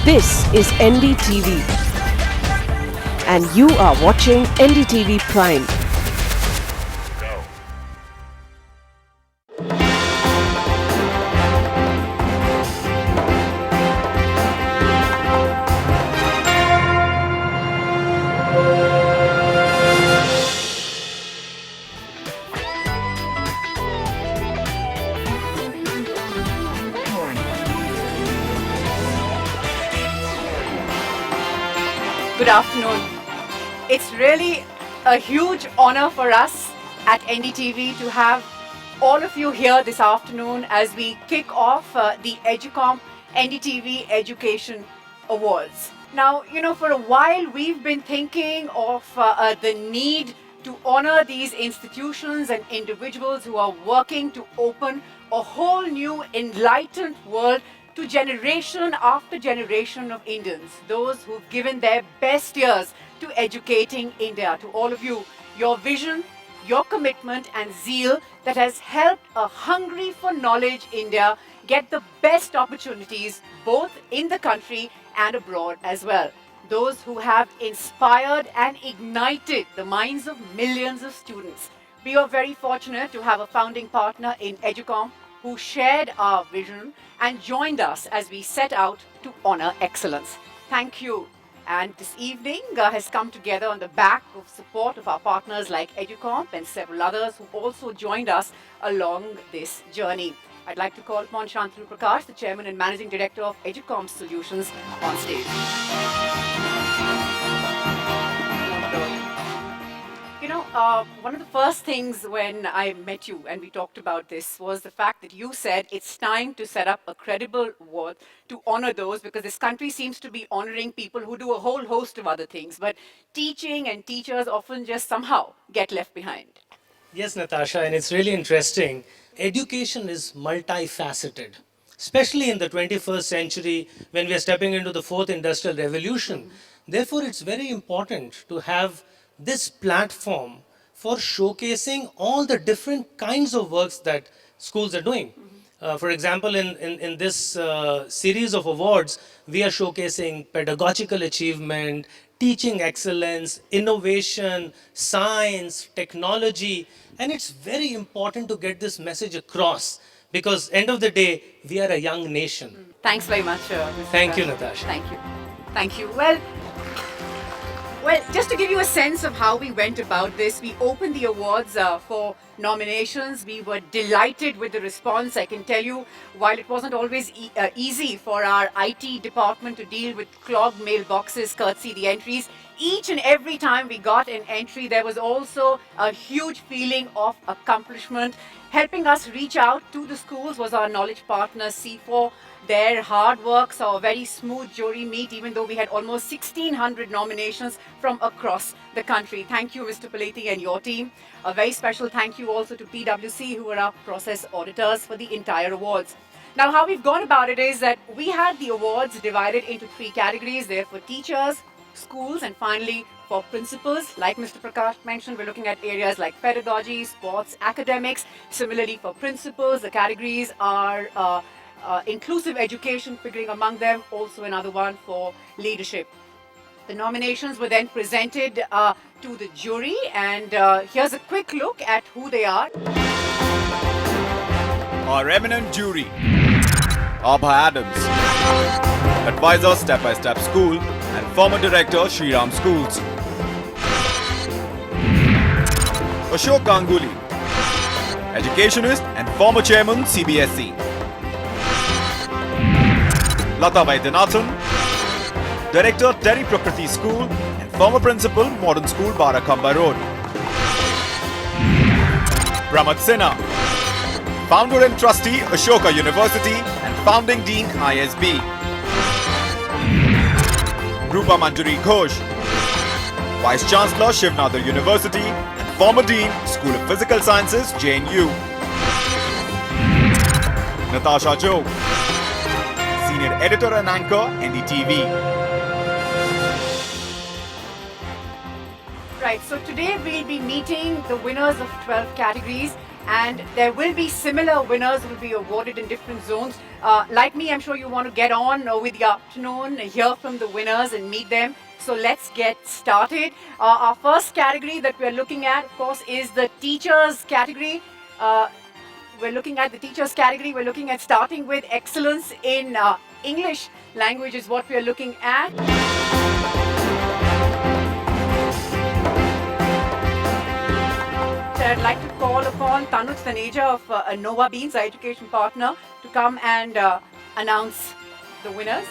This is NDTV and you are watching NDTV Prime. Good afternoon. It's really a huge honor for us at NDTV to have all of you here this afternoon as we kick off the Educomp NDTV Education Awards. Now, for a while we've been thinking of the need to honor these institutions and individuals who are working to open a whole new enlightened world to generation after generation of Indians, those who've given their best years to educating India. To all of you, your vision, your commitment and zeal that has helped a hungry for knowledge India get the best opportunities both in the country and abroad as well. Those who have inspired and ignited the minds of millions of students. We are very fortunate to have a founding partner in Educomp who shared our vision and joined us as we set out to honor excellence. Thank you. And this evening has come together on the back of support of our partners like Educomp and several others who also joined us along this journey. I'd like to call upon Shantanu Prakash, the Chairman and Managing Director of Educomp Solutions, on stage. One of the first things when I met you and we talked about this was the fact that you said it's time to set up a credible award to honor those, because this country seems to be honoring people who do a whole host of other things, but teaching and teachers often just somehow get left behind. Yes, Natasha, and it's really interesting. Education is multifaceted, especially in the 21st century when we are stepping into the fourth industrial revolution. Therefore, it's very important to have this platform for showcasing all the different kinds of works that schools are doing. For example, in this series of awards, we are showcasing pedagogical achievement, teaching excellence, innovation, science, technology, and it's very important to get this message across because end of the day, we are a young nation. Thanks very much, Mr. Thank you, Natasha. Thank you. Thank you. Well, just to give you a sense of how we went about this, we opened the awards for nominations. We were delighted with the response. I can tell you, while it wasn't always easy for our IT department to deal with clogged mailboxes, courtesy the entries, each and every time we got an entry, there was also a huge feeling of accomplishment. Helping us reach out to the schools was our knowledge partner, C4. Their hard work saw a very smooth jury meet, even though we had almost 1,600 nominations from across the country. Thank you, Mr. Paleti and your team. A very special thank you also to PwC, who were our process auditors for the entire awards. Now, how we've gone about it is that we had the awards divided into three categories. They're for teachers, schools, and finally for principals. Like Mr. Prakash mentioned, we're looking at areas like pedagogy, sports, academics. Similarly, for principals, the categories are inclusive education figuring among them, also another one for leadership. The nominations were then presented to the jury, and here's a quick look at who they are. Our eminent jury: Abha Adams, advisor Step by Step School and former director Shriram Schools; Ashok Ganguly, educationist and former chairman CBSE; Lata Vaidyanathan, director Terry Prakriti School and former principal Modern School Barakamba Road; Pramad Sinha, founder and trustee Ashoka University and founding dean ISB; Rupa Manjari Ghosh, vice chancellor Shivnadar University and former dean School of Physical Sciences JNU; Natasha Joe, senior editor and anchor NDTV. Right, so today we'll be meeting the winners of 12 categories and there will be similar winners who will be awarded in different zones. Like me, I'm sure you want to get on with the afternoon, hear from the winners and meet them. So let's get started. Our first category that we're looking at, of course, is the teachers category. We're looking at the teachers category. We're looking at starting with excellence in English language is what we're looking at. I'd like to call upon Tanuj Taneja of Nova Beans, our education partner, to come and announce the winners.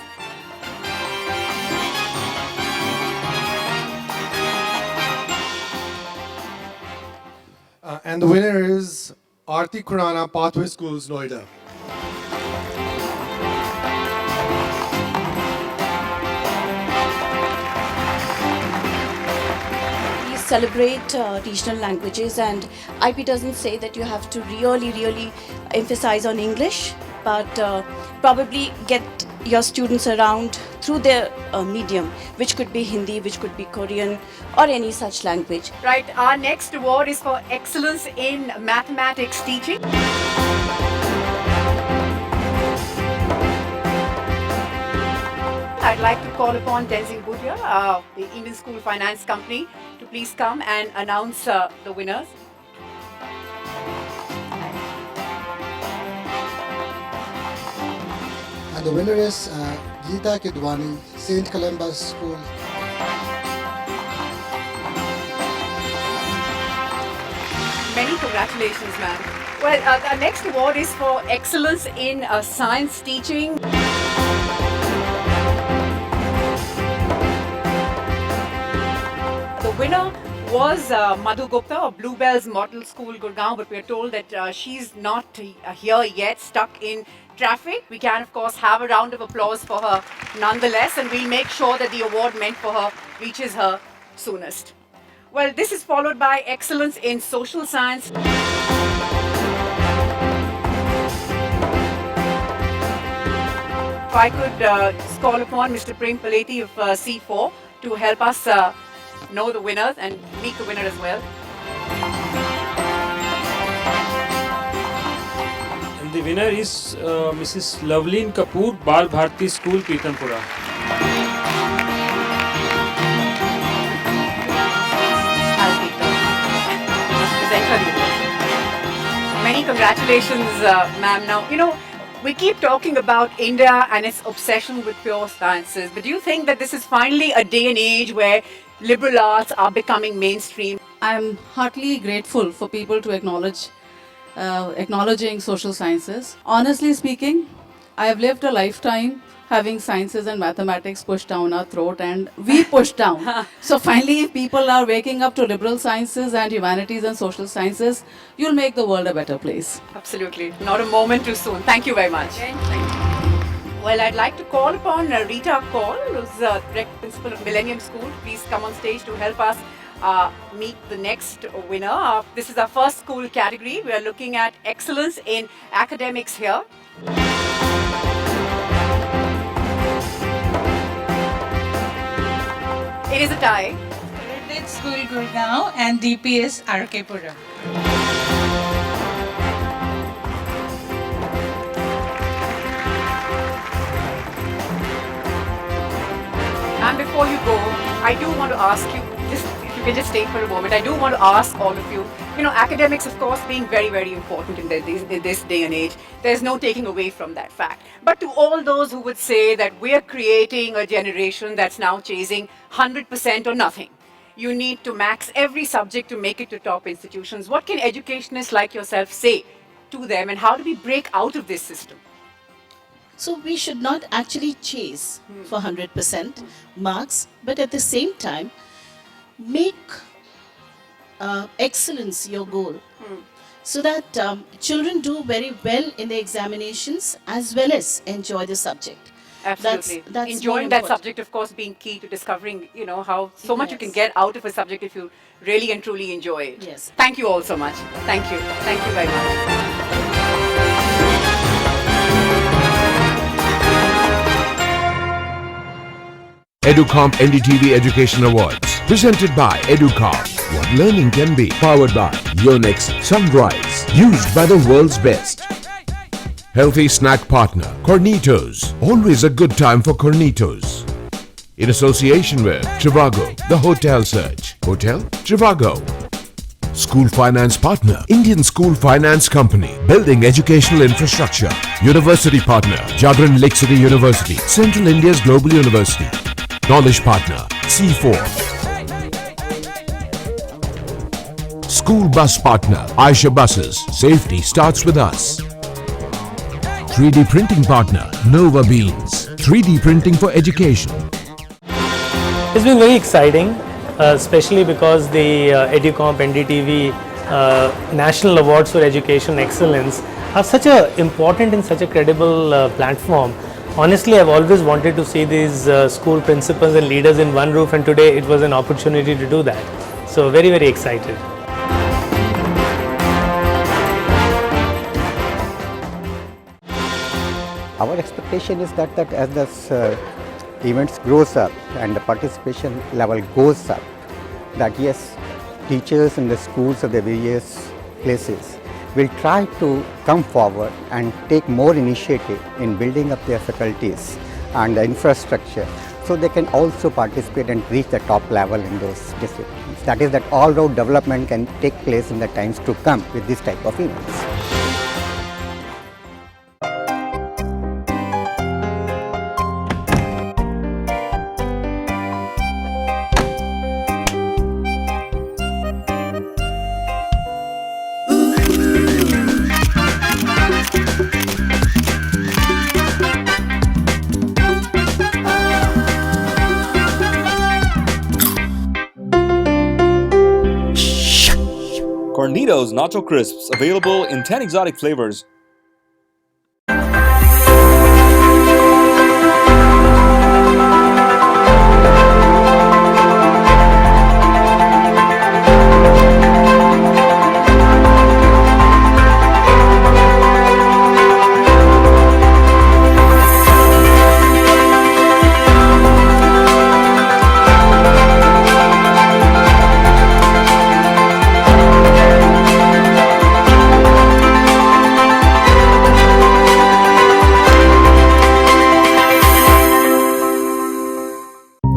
And the winner is Aarti Khurana, Pathway Schools, Noida. We celebrate regional languages, and IP doesn't say that you have to really emphasize on English, but probably get your students around through their medium, which could be Hindi, which could be Korean, or any such language. Right, our next award is for excellence in mathematics teaching. I'd like to call upon Tenzing Budia, the Indian School Finance Company, to please come and announce the winners. And the winner is Geeta Kidwani, St. Columbus School. Many congratulations, ma'am. Well, the next award is for excellence in science teaching. The winner was Madhu Gupta of Bluebells Model School, Gurgaon, but we're told that she's not here yet, stuck in traffic. We can, of course, have a round of applause for her nonetheless, and we'll make sure that the award meant for her reaches her soonest. Well, this is followed by excellence in social science. If I could just call upon Mr. Prem Paleti of C4 to help us know the winners and meet the winner as well. And the winner is Mrs. Loveleen Kapoor, Bal Bharti School, Pitampura. I'll take the presenter. Many congratulations, ma'am. Now, we keep talking about India and its obsession with pure sciences, but do you think that this is finally a day and age where liberal arts are becoming mainstream? I'm heartily grateful for people to acknowledging social sciences. Honestly speaking, I have lived a lifetime having sciences and mathematics pushed down our throat, and we push down. So finally, if people are waking up to liberal sciences and humanities and social sciences, you'll make the world a better place. Absolutely. Not a moment too soon. Thank you very much. Well, I'd like to call upon Rita Kaul, who's the Direct Principal of Millennium School. Please come on stage to help us meet the next winner. This is our first school category. We are looking at excellence in academics here. It is a tie. Heritage School Gurgaon and DPS RK-Pura. And before you go, I do want to ask you, if you can just stay for a moment, I do want to ask all of you, academics, of course, being very important in this day and age, there's no taking away from that fact. But to all those who would say that we're creating a generation that's now chasing 100% or nothing, you need to max every subject to make it to top institutions, what can educationists like yourself say to them, and how do we break out of this system? So we should not actually chase for 100% marks, but at the same time, make excellence your goal. So that children do very well in the examinations as well as enjoy the subject. Absolutely. That's enjoying that subject, of course, being key to discovering, how so much you can get out of a subject if you really and truly enjoy it. Yes. Thank you all so much. Thank you. Thank you very much. Educomp NDTV Education Awards. Presented by Educomp. What learning can be. Powered by Yonex Sunrise. Used by the world's best. Healthy snack partner. Cornitos. Always a good time for Cornitos. In association with Trivago, the hotel search. Hotel Trivago. School finance partner, Indian School Finance Company, building educational infrastructure. University partner, Jagran Lake City University, Central India's Global University. Knowledge partner, C4. School bus partner, Aisha Buses, safety starts with us. 3D printing partner, Nova Beans, 3D printing for education. It's been very exciting, especially because the Educomp NDTV National Awards for Education Excellence are such a important and such a credible platform. Honestly, I've always wanted to see these school principals and leaders in one roof, and today it was an opportunity to do that. So very, very excited. Our expectation is that as this events grows up and the participation level goes up, that yes, teachers in the schools of the various places will try to come forward and take more initiative in building up their faculties and the infrastructure, so they can also participate and reach the top level in those disciplines. That is, that all-round development can take place in the times to come with this type of events. Cornitos Nacho Crisps, available in 10 exotic flavors.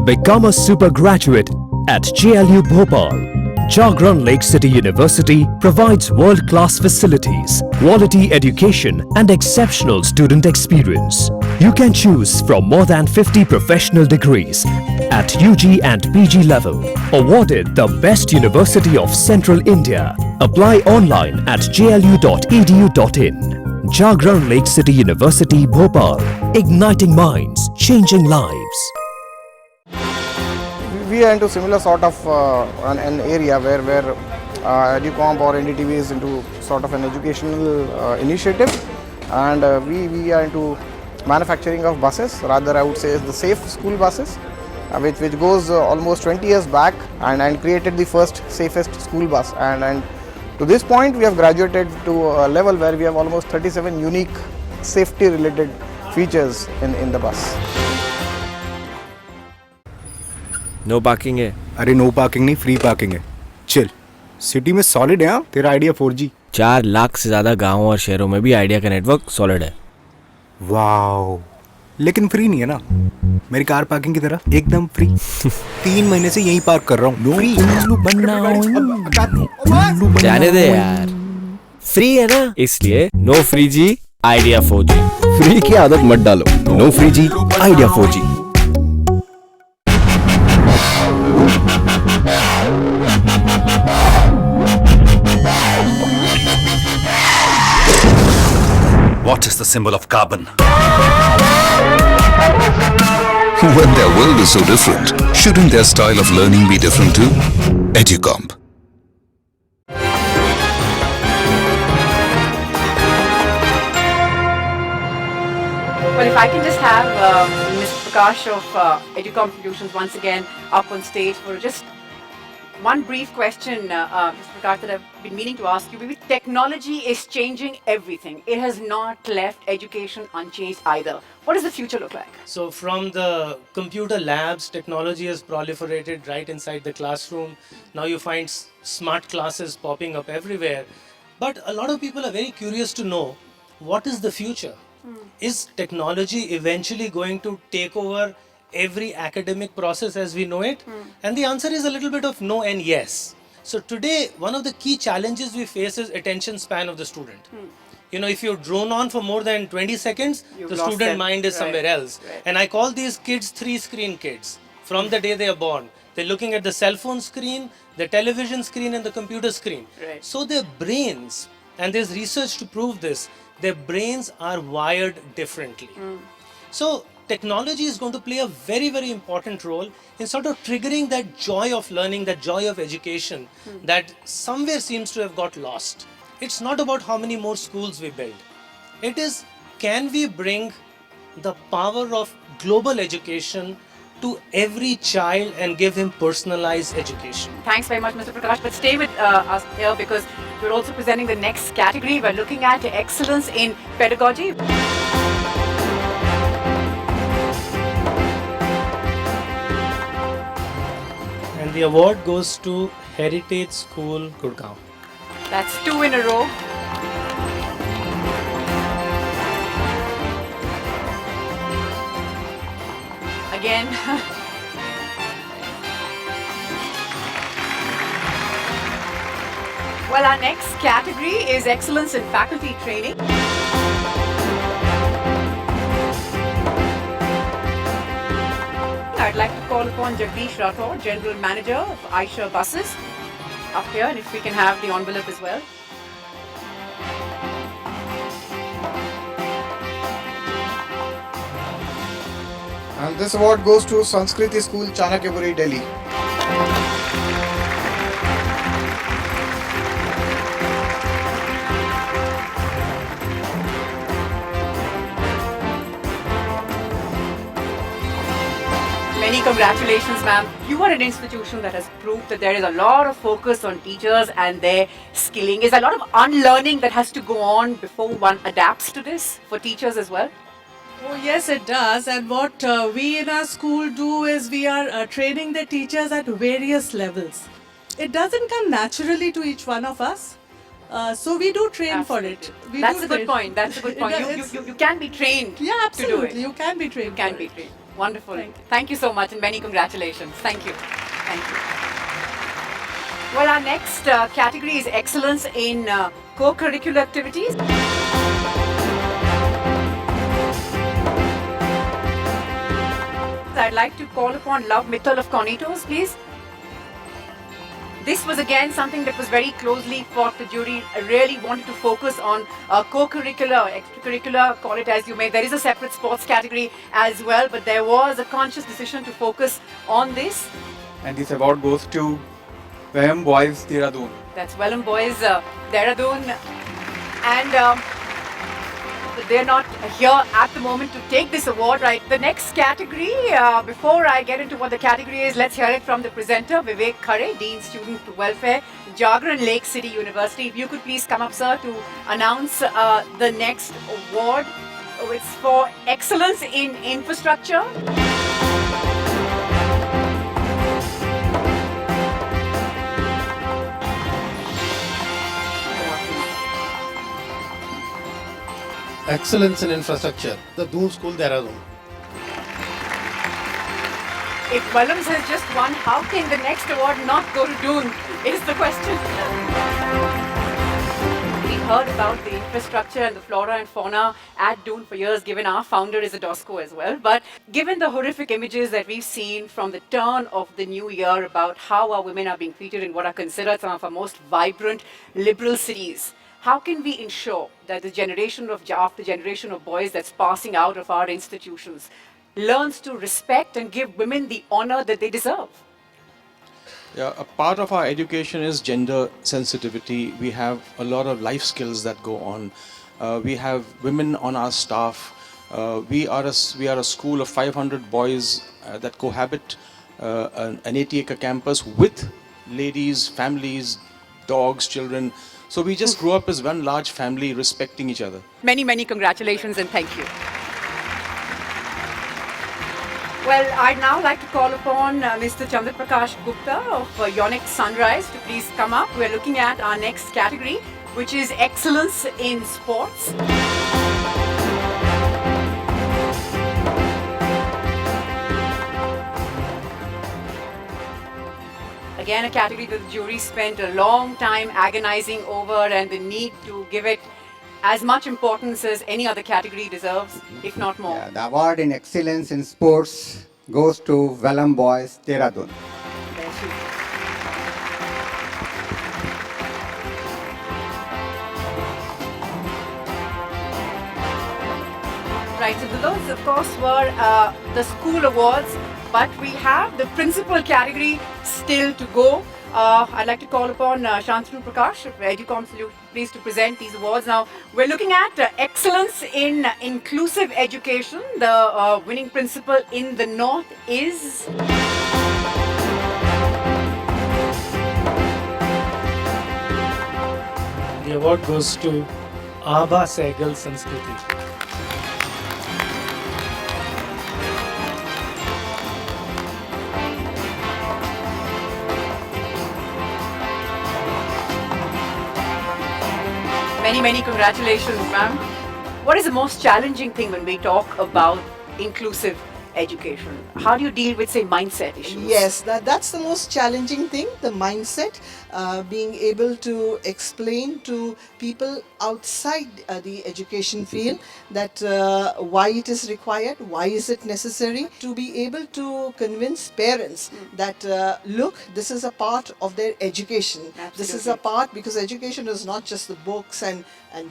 Become a super graduate at JLU Bhopal. Jagran Lake City University provides world-class facilities, quality education and exceptional student experience. You can choose from more than 50 professional degrees at UG and PG level. Awarded the best university of Central India. Apply online at jlu.edu.in. Jagran Lake City University, Bhopal. Igniting minds, changing lives. We are into similar sort of an area where Educomp or NDTV is into sort of an educational initiative, and we are into manufacturing of buses. Rather, I would say the safe school buses, which goes almost 20 years back and created the first safest school bus. And to this point, we have graduated to a level where we have almost 37 unique safety related features in the bus. No parking है। अरे no parking नहीं, free parking है। Chill, city में solid है। हाँ, तेरा idea 4G। 4 lakh से ज्यादा गांवों और शहरों में भी आइडिया का नेटवर्क सॉलिड है। वाओ, लेकिन फ्री नहीं है ना, मेरी कार पार्किंग की तरह एकदम फ्री। 3 महीने से यहीं पार्क कर रहा हूँ। जाने दे यार, फ्री है ना, इसलिए नो फ्री जी आइडिया 4G। फ्री की आदत मत डालो, नो फ्री जी Idea 4G। What is the symbol of carbon? When their world is so different, shouldn't their style of learning be different too? Educomp. Well, if I can just have Mr. Prakash of Educomp Solutions once again up on stage for just One brief question, Mr. Prakash, that I've been meaning to ask you. Maybe technology is changing everything. It has not left education unchanged either. What does the future look like? So from the computer labs, technology has proliferated right inside the classroom. Now you find smart classes popping up everywhere. But a lot of people are very curious to know, what is the future? Is technology eventually going to take over every academic process as we know it? And the answer is a little bit of no and yes. So today, one of the key challenges we face is attention span of the student. You know, if you drone on for more than 20 seconds, You've the lost student them. mind is somewhere else. Right. And I call these kids three-screen kids. From the day they are born, they're looking at the cell phone screen, the television screen, and the computer screen. Right. So their brains, and there's research to prove this, their brains are wired differently. So technology is going to play a very, very important role in sort of triggering that joy of learning, that joy of education that somewhere seems to have got lost. It's not about how many more schools we build. It is, can we bring the power of global education to every child and give him personalized education? Thanks very much, Mr. Prakash. But stay with us here because we're also presenting the next category. We're looking at excellence in pedagogy. And the award goes to Heritage School, Gurgaon. That's 2 in a row. Again. Well, our next category is excellence in faculty training. I'd like to call upon Jagdish Rathore, General Manager of Aisha Buses, up here, and if we can have the envelope as well. And this award goes to Sanskriti School, Chanakyapuri, Delhi. Many congratulations, ma'am. You are an institution that has proved that there is a lot of focus on teachers and their skilling. Is a lot of unlearning that has to go on before one adapts to this for teachers as well? Oh, yes, it does. And what we in our school do is we are training the teachers at various levels. It doesn't come naturally to each one of us. So we do train for it. That's a good point. That's a good point. You can be trained Yeah, absolutely. to do it. You can be trained. You can be trained. Wonderful. Thank you so much and many congratulations. Thank you. Thank you. Well, our next category is excellence in co-curricular activities. I'd like to call upon Love Mittal of Cornitos, please. This was again something that was very closely fought. The jury really wanted to focus on co-curricular, extracurricular, call it as you may. There is a separate sports category as well, but there was a conscious decision to focus on this. And this award goes to Vaham Boys, Dehradun. That's Welham Boys, Dehradun. And they're not here at the moment to take this award, right? The next category, before I get into what the category is, let's hear it from the presenter, Vivek Khare, Dean Student Welfare, Jagran Lake City University. If you could please come up, sir, to announce the next award. It's for excellence in infrastructure. Excellence in infrastructure, the Doon School, Dehradun. If Wellams has just won, how can the next award not go to Doon, is the question. We heard about the infrastructure and the flora and fauna at Doon for years, given our founder is a DOSCO as well. But given the horrific images that we've seen from the turn of the new year about how our women are being treated in what are considered some of our most vibrant liberal cities, how can we ensure that the generation of after generation of boys that's passing out of our institutions learns to respect and give women the honor that they deserve? Yeah, a part of our education is gender sensitivity. We have a lot of life skills that go on. We have women on our staff. We are a school of 500 boys that cohabit an 80-acre campus with ladies, families, dogs, children. So we just grew up as one large family, respecting each other. Many, many congratulations and thank you. Well, I'd now like to call upon Mr. Chandra Prakash Gupta of Yonex Sunrise to please come up. We're looking at our next category, which is excellence in sports. Again, a category that the jury spent a long time agonizing over, and the need to give it as much importance as any other category deserves, if not more. Yeah, the award in excellence in sports goes to Vellum Boys, Dehradun. Right, so those of course were the school awards, but we have the principal category still to go. I'd like to call upon Shantanu Prakash of Educomp please to present these awards. Now, we're looking at excellence in inclusive education. The winning principal in the North is... The award goes to Abha Sehgal Sanskriti. Many, many congratulations, ma'am. What is the most challenging thing when we talk about inclusive education? How do you deal with, say, mindset issues? Yes, that's the most challenging thing, the mindset, being able to explain to people outside the education field that why it is required, why is it necessary, to be able to convince parents that look, this is a part of their education. This is a part, because education is not just the books and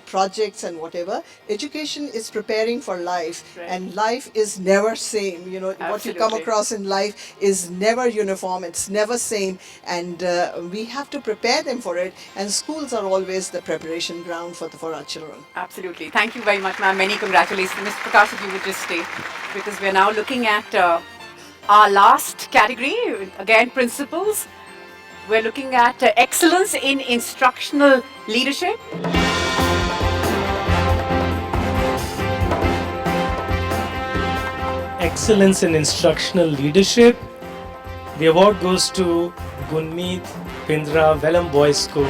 projects and whatever. Education is preparing for life, and life is never same. You know, what you come across in life is never uniform, it's never same, and we have to prepare them for it, and schools are always the preparation ground for our children. Absolutely. Thank you very much, ma'am. Many congratulations. Mr. Prakash, if you would just stay, because we're now looking at our last category, again, principals. We're looking at excellence in instructional leadership. Excellence in Instructional Leadership. The award goes to Gunmeet Pindra, Vellum Boys School.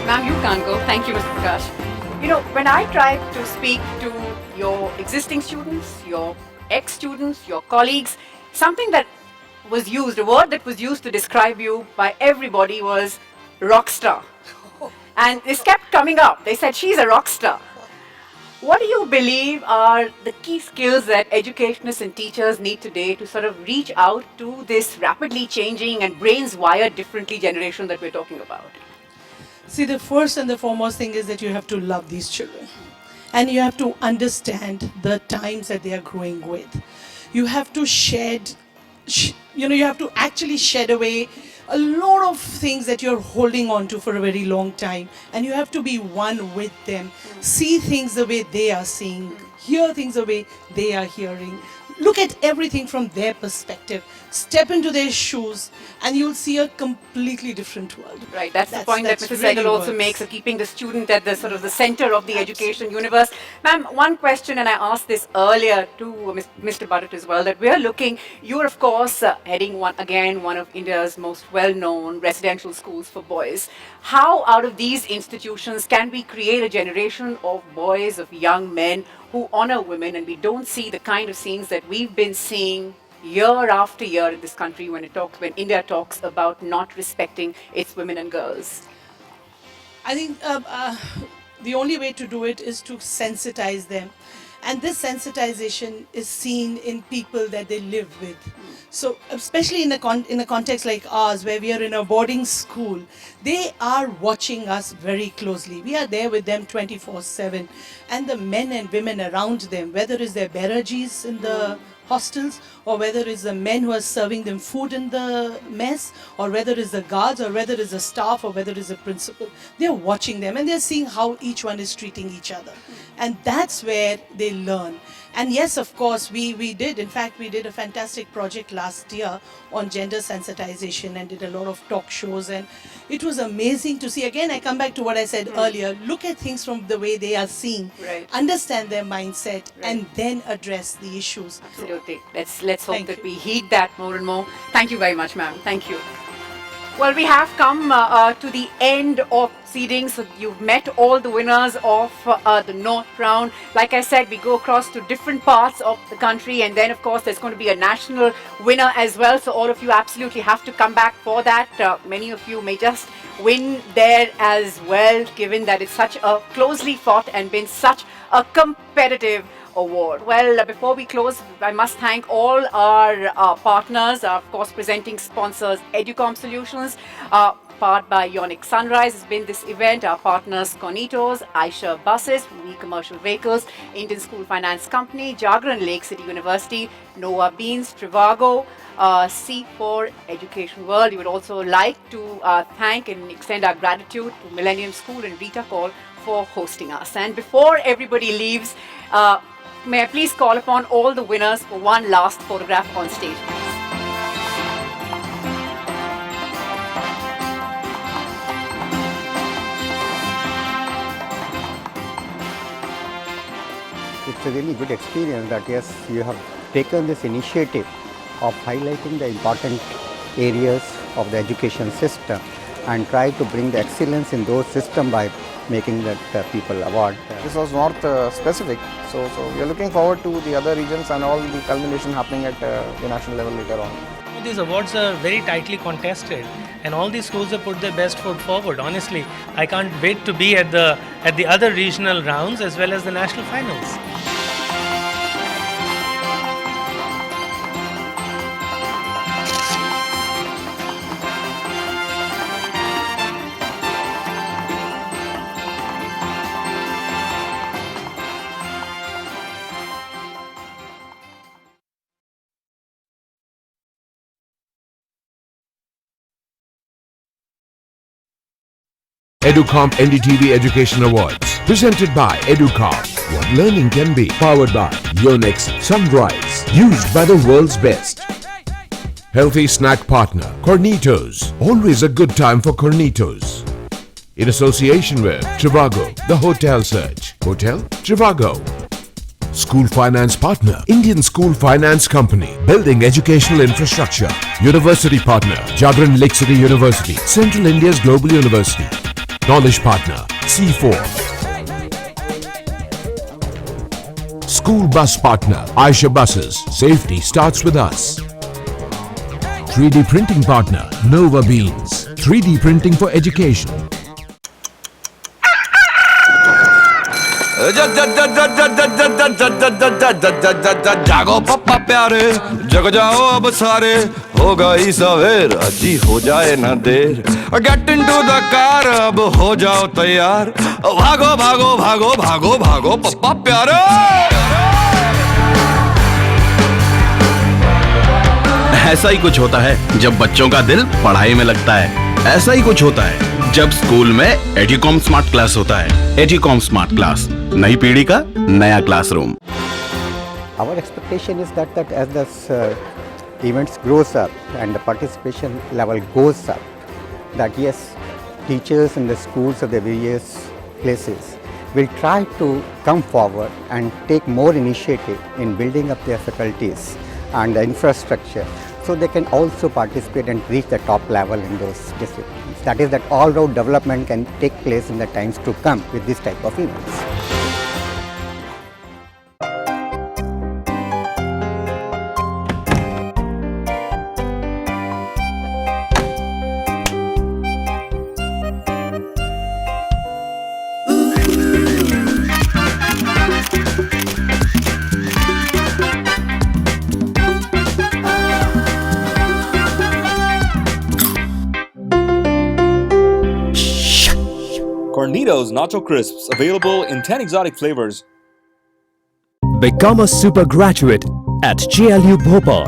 Ma'am, you can't go. Thank you, Mr. Prakash. You know, when I try to speak to your existing students, your ex-students, your colleagues, something that was used, a word that was used to describe you by everybody was rock star. And this kept coming up. They said, she's a rock star. What do you believe are the key skills that educationists and teachers need today to sort of reach out to this rapidly changing and brains wired differently generation that we're talking about? See, the first and the foremost thing is that you have to love these children. And you have to understand the times that they are growing with. You have to you have to actually shed away a lot of things that you're holding on to for a very long time, and you have to be one with them. See things the way they are seeing, hear things the way they are hearing. Look at everything from their perspective. Step into their shoes and you'll see a completely different world. Right, that's the point that Mrs. Sehgal also makes, of keeping the student at the sort of the center of the education universe. Ma'am, one question, and I asked this earlier to Mr. Bharat as well, that we're looking, you're of course heading one of India's most well-known residential schools for boys. How out of these institutions can we create a generation of boys, of young men who honor women, and we don't see the kind of scenes that we've been seeing year after year in this country when India talks about not respecting its women and girls? I think the only way to do it is to sensitize them. And this sensitization is seen in people that they live with. So especially in a context like ours, where we are in a boarding school, they are watching us very closely. We are there with them 24/7. And the men and women around them, whether it's their Pedagogis in the hostels, or whether it's the men who are serving them food in the mess, or whether it's the guards, or whether it's the staff, or whether it's the principal. They're watching them and they're seeing how each one is treating each other. And that's where they learn. And yes, of course, we did. In fact, we did a fantastic project last year on gender sensitization and did a lot of talk shows. And it was amazing to see. Again, I come back to what I said earlier. Look at things from the way they are seeing, understand their mindset, and then address the issues. Absolutely. Let's hope that we heed that more and more. Thank you very much, ma'am. Thank you. Well, we have come to the end of seeding. So you've met all the winners of the North round. Like I said, we go across to different parts of the country, and then of course there's going to be a national winner as well. So all of you absolutely have to come back for that. Many of you may just win there as well, given that it's such a closely fought and been such a competitive award. Well, before we close, I must thank all our partners, of course, presenting sponsors, Educomp Solutions, powered by Ionic Sunrise has been this event. Our partners, Cornitos, Aisha Buses, We Commercial Vehicles, Indian School Finance Company, Jagran Lake City University, Nova Beans, Trivago, C4 Education World. We would also like to thank and extend our gratitude to Millennium School and Rita Call for hosting us. And before everybody leaves, may I please call upon all the winners for one last photograph on stage. It's a really good experience that yes, you have taken this initiative of highlighting the important areas of the education system and try to bring the excellence in those systems by making that people award. This was north specific, so we are looking forward to the other regions and all the culmination happening at the national level later on. These awards are very tightly contested, and all these schools have put their best foot forward. Honestly, I can't wait to be at the other regional rounds as well as the national finals. Educomp NDTV Education Awards, presented by Educomp. What learning can be, powered by Unix Sunrise, used by the world's best. Healthy snack partner, Cornitos. Always a good time for Cornitos. In association with Trivago, the hotel search. Hotel Trivago. School finance partner, Indian School Finance Company, building educational infrastructure. University partner, Jagran Lake City University, Central India's global university. Knowledge partner, C4. School bus partner, Aisha Buses. Safety starts with us. 3D printing partner, Nova Beans. 3D printing for education. जागो पप्पा प्यारे जग जाओ अब सारे हो गई सवेर अजी हो जाए ना देर गेट इनटू द कार अब हो जाओ तैयार भागो भागो भागो भागो भागो पप्पा प्यारे ऐसा ही कुछ होता है जब बच्चों का दिल पढ़ाई में लगता है ऐसा ही कुछ होता है जब स्कूल में एडुकॉम स्मार्ट क्लास होता है एडुकॉम स्मार्ट क्लास नई पीढ़ी का नया classroom Our expectation is that as this events grows up and the participation level goes up, that yes, teachers in the schools of the various places will try to come forward and take more initiative in building up their faculties and the infrastructure so they can also participate and reach the top level in those disciplines. That is, that all-round development can take place in the times to come with this type of events. Cornitos Nacho Crisps, available in 10 exotic flavors. Become a super graduate At JLU Bhopal,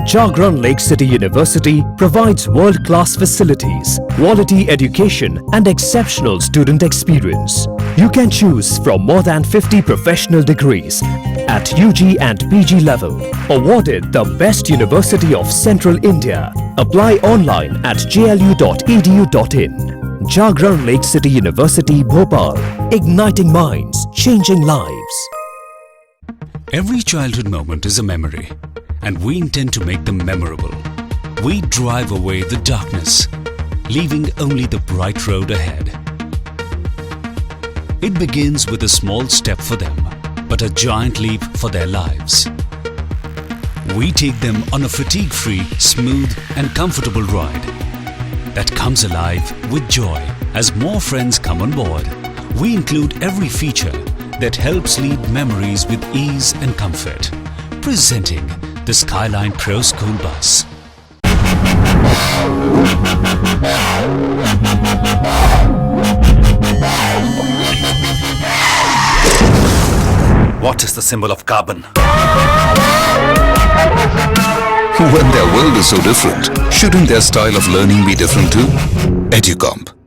Jagran Lake City University provides world-class facilities, quality education and exceptional student experience. You can choose from more than 50 professional degrees at UG and PG level. Awarded the Best University of Central India. Apply online at jlu.edu.in. Jagran Lake City University, Bhopal. Igniting minds, changing lives. Every childhood moment is a memory, and we intend to make them memorable. We drive away the darkness, leaving only the bright road ahead. It begins with a small step for them, but a giant leap for their lives. We take them on a fatigue-free, smooth and comfortable ride that comes alive with joy. As more friends come on board, we include every feature that helps lead memories with ease and comfort. Presenting the Skyline Pro School Bus. What is the symbol of carbon? When their world is so different, shouldn't their style of learning be different too? Educomp